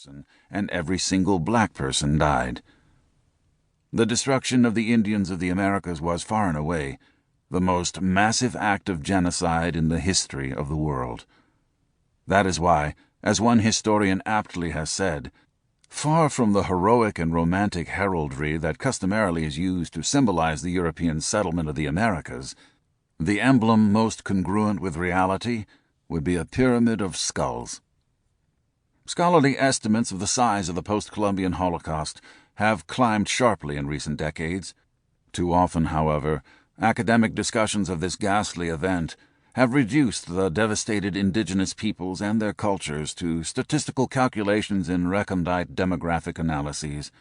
person, and every single black person died. The destruction of the Indians of the Americas was far and away the most massive act of genocide in the history of the world. That is why, as one historian aptly has said, far from the heroic and romantic heraldry that customarily is used to symbolize the European settlement of the Americas, the emblem most congruent with reality would be a pyramid of skulls. Scholarly estimates of the size of the post-Columbian Holocaust have climbed sharply in recent decades. Too often, however, academic discussions of this ghastly event have reduced the devastated indigenous peoples and their cultures to statistical calculations in recondite demographic analyses.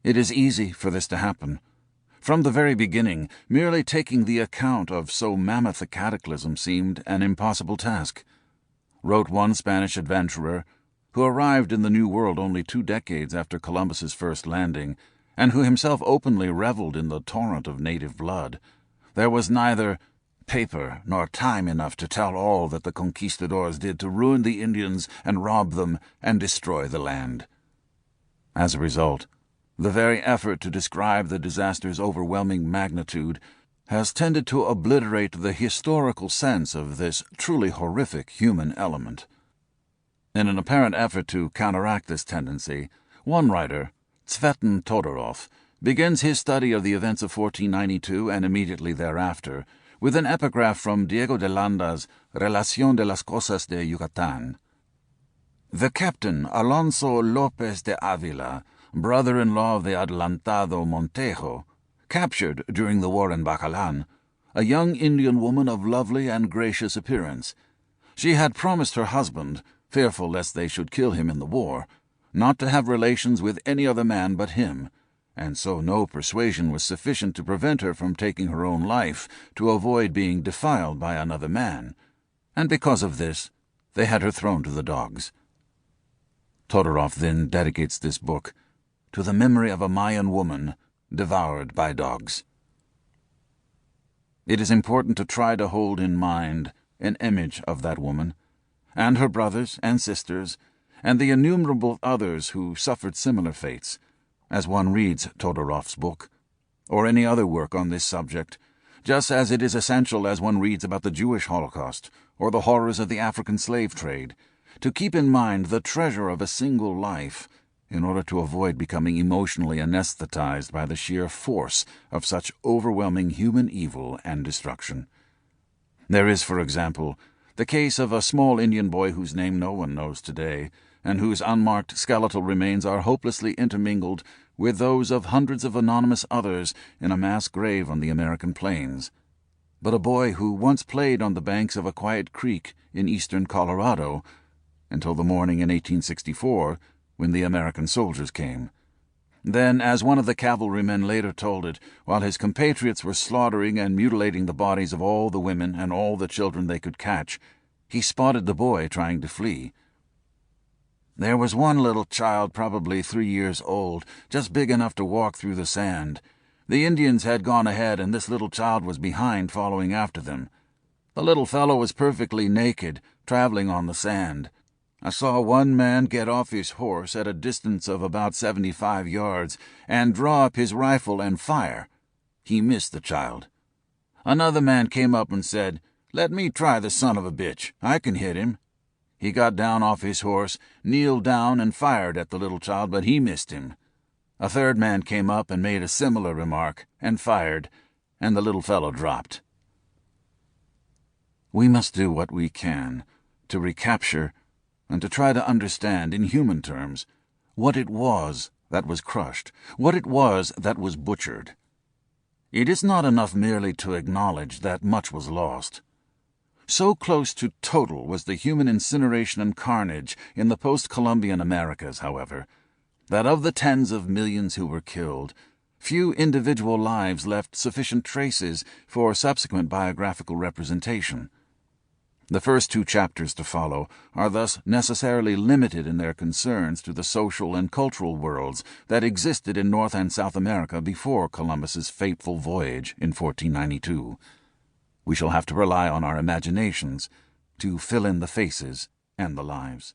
It is easy for this to happen. From the very beginning, merely taking the account of so mammoth a cataclysm seemed an impossible task. Wrote one Spanish adventurer, who arrived in the New World only 2 decades after Columbus's first landing, and who himself openly reveled in the torrent of native blood, "There was neither paper nor time enough to tell all that the conquistadors did to ruin the Indians and rob them and destroy the land." As a result, the very effort to describe the disaster's overwhelming magnitude has tended to obliterate the historical sense of this truly horrific human element. In an apparent effort to counteract this tendency, one writer, Tsvetan Todorov, begins his study of the events of 1492 and immediately thereafter with an epigraph from Diego de Landa's Relación de las Cosas de Yucatán. "The captain, Alonso López de Avila, brother-in-law of the Adelantado Montejo, captured during the war in Bacalan a young Indian woman of lovely and gracious appearance. She had promised her husband, fearful lest they should kill him in the war, not to have relations with any other man but him, and so no persuasion was sufficient to prevent her from taking her own life to avoid being defiled by another man, and because of this they had her thrown to the dogs." Todorov then dedicates this book to the memory of a Mayan woman devoured by dogs. It is important to try to hold in mind an image of that woman, and her brothers and sisters, and the innumerable others who suffered similar fates, as one reads Todorov's book, or any other work on this subject, just as it is essential as one reads about the Jewish Holocaust or the horrors of the African slave trade, to keep in mind the treasure of a single life in order to avoid becoming emotionally anesthetized by the sheer force of such overwhelming human evil and destruction. There is, for example, the case of a small Indian boy whose name no one knows today, and whose unmarked skeletal remains are hopelessly intermingled with those of hundreds of anonymous others in a mass grave on the American plains. But a boy who once played on the banks of a quiet creek in eastern Colorado until the morning in 1864, when the American soldiers came. Then, as one of the cavalrymen later told it, while his compatriots were slaughtering and mutilating the bodies of all the women and all the children they could catch, he spotted the boy trying to flee. "There was one little child, probably 3 years old, just big enough to walk through the sand. The Indians had gone ahead, and this little child was behind, following after them. The little fellow was perfectly naked, traveling on the sand. I saw one man get off his horse at a distance of about 75 yards and draw up his rifle and fire. He missed the child. Another man came up and said, 'Let me try the son of a bitch. I can hit him.' He got down off his horse, kneeled down, and fired at the little child, but he missed him. A third man came up and made a similar remark, and fired, and the little fellow dropped." We must do what we can to recapture and to try to understand, in human terms, what it was that was crushed, what it was that was butchered. It is not enough merely to acknowledge that much was lost. So close to total was the human incineration and carnage in the post-Columbian Americas, however, that of the tens of millions who were killed, few individual lives left sufficient traces for subsequent biographical representation. The first 2 chapters to follow are thus necessarily limited in their concerns to the social and cultural worlds that existed in North and South America before Columbus's fateful voyage in 1492. We shall have to rely on our imaginations to fill in the faces and the lives.